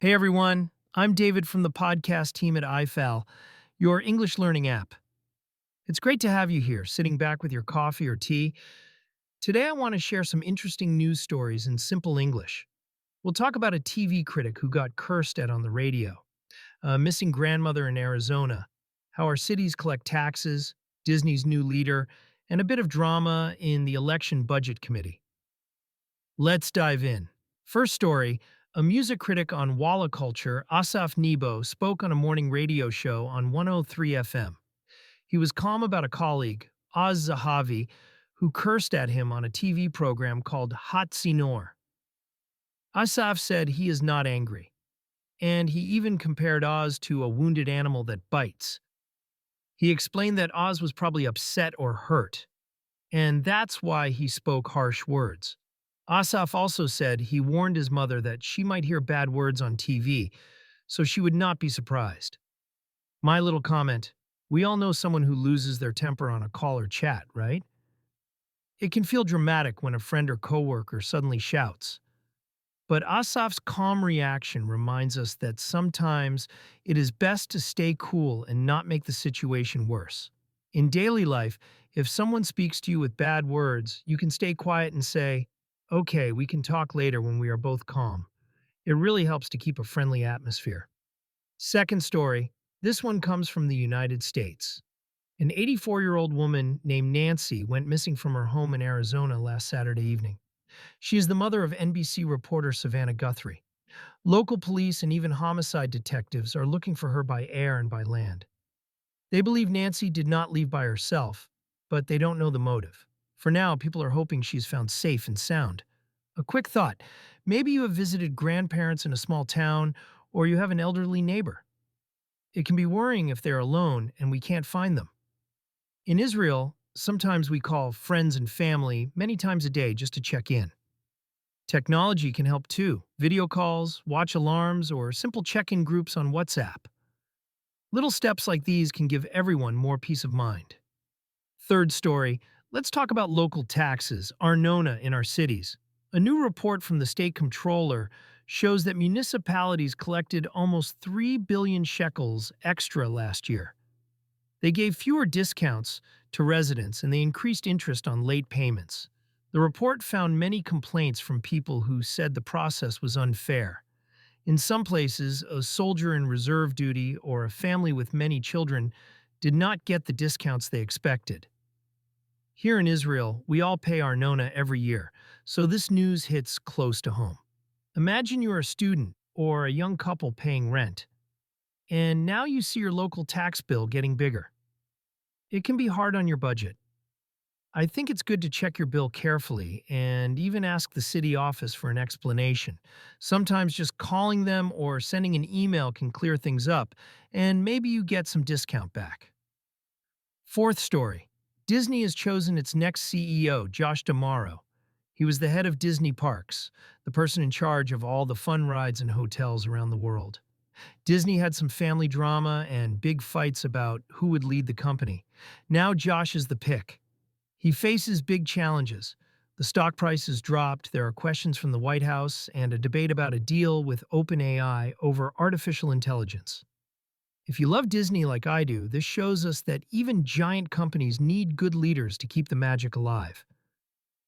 Hey everyone, I'm David from the podcast team at I-Fal, your English learning app. It's great to have you here, sitting back with your coffee or tea. Today I want to share some interesting news stories in simple English. We'll talk about a TV critic who got cursed at on the radio, a missing grandmother in Arizona, how our cities collect taxes, Disney's new leader, and a bit of drama in the election budget committee. Let's dive in. First story, a music critic on Walla culture, Asaf Nebo, spoke on a morning radio show on 103 FM. He was calm about a colleague, Oz Zahavi, who cursed at him on a TV program called Hot Sinor. Asaf said he is not angry, and he even compared Oz to a wounded animal that bites. He explained that Oz was probably upset or hurt, and that's why he spoke harsh words. Asaf also said he warned his mother that she might hear bad words on TV, so she would not be surprised. My little comment, we all know someone who loses their temper on a call or chat, right? It can feel dramatic when a friend or coworker suddenly shouts. But Asaf's calm reaction reminds us that sometimes it is best to stay cool and not make the situation worse. In daily life, if someone speaks to you with bad words, you can stay quiet and say, "Okay, we can talk later when we are both calm." It really helps to keep a friendly atmosphere. Second story, this one comes from the United States. An 84-year-old woman named Nancy went missing from her home in Arizona last Saturday evening. She is the mother of NBC reporter Savannah Guthrie. Local police and even homicide detectives are looking for her by air and by land. They believe Nancy did not leave by herself, but they don't know the motive. For now, people are hoping she's found safe and sound. A quick thought, maybe you have visited grandparents in a small town, or you have an elderly neighbor. It can be worrying if they're alone and we can't find them. In Israel, sometimes we call friends and family many times a day just to check in. Technology can help too, video calls, watch alarms, or simple check-in groups on WhatsApp. Little steps like these can give everyone more peace of mind. Third story, let's talk about local taxes, Arnona in our cities. A new report from the state comptroller shows that municipalities collected almost 3 billion shekels extra last year. They gave fewer discounts to residents and they increased interest on late payments. The report found many complaints from people who said the process was unfair. In some places, a soldier in reserve duty or a family with many children did not get the discounts they expected. Here in Israel, we all pay Arnona every year, so this news hits close to home. Imagine you're a student or a young couple paying rent, and now you see your local tax bill getting bigger. It can be hard on your budget. I think it's good to check your bill carefully and even ask the city office for an explanation. Sometimes just calling them or sending an email can clear things up, and maybe you get some discount back. Fourth story. Disney has chosen its next CEO, Josh D'Amaro. He was the head of Disney Parks, the person in charge of all the fun rides and hotels around the world. Disney had some family drama and big fights about who would lead the company. Now Josh is the pick. He faces big challenges. The stock price has dropped, there are questions from the White House, and a debate about a deal with OpenAI over artificial intelligence. If you love Disney like I do, this shows us that even giant companies need good leaders to keep the magic alive.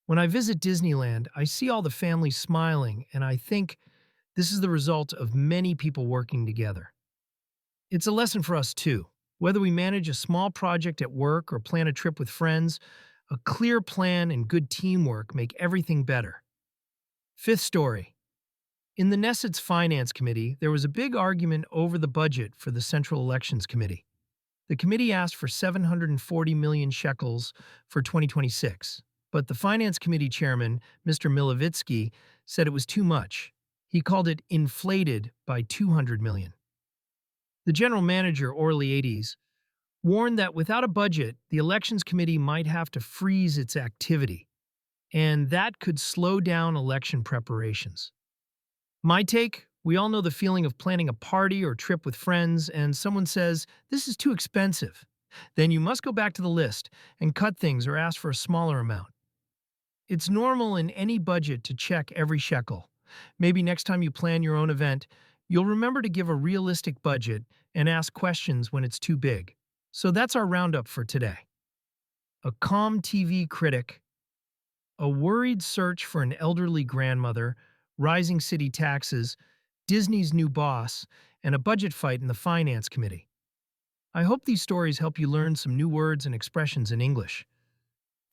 When I visit Disneyland, I see all the families smiling, and I think this is the result of many people working together. It's a lesson for us too. Whether we manage a small project at work or plan a trip with friends, a clear plan and good teamwork make everything better. Fifth story. In the Knesset's Finance Committee, there was a big argument over the budget for the Central Elections Committee. The committee asked for 740 million shekels for 2026, but the Finance Committee chairman, Mr. Milovitsky, said it was too much. He called it inflated by 200 million. The general manager, Orly Aides, warned that without a budget, the Elections Committee might have to freeze its activity, and that could slow down election preparations. My take, we all know the feeling of planning a party or trip with friends, and someone says, "This is too expensive." Then you must go back to the list and cut things or ask for a smaller amount. It's normal in any budget to check every shekel. Maybe next time you plan your own event, You'll remember to give a realistic budget and ask questions when it's too big. So that's our roundup for today. A calm TV critic, a worried search for an elderly grandmother, rising city taxes, Disney's new boss, and a budget fight in the finance committee. I hope these stories help you learn some new words and expressions in English.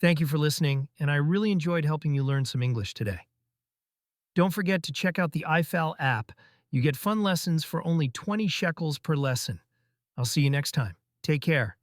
Thank you for listening, and I really enjoyed helping you learn some English today. Don't forget to check out the I-Fal app. You get fun lessons for only 20 shekels per lesson. I'll see you next time. Take care.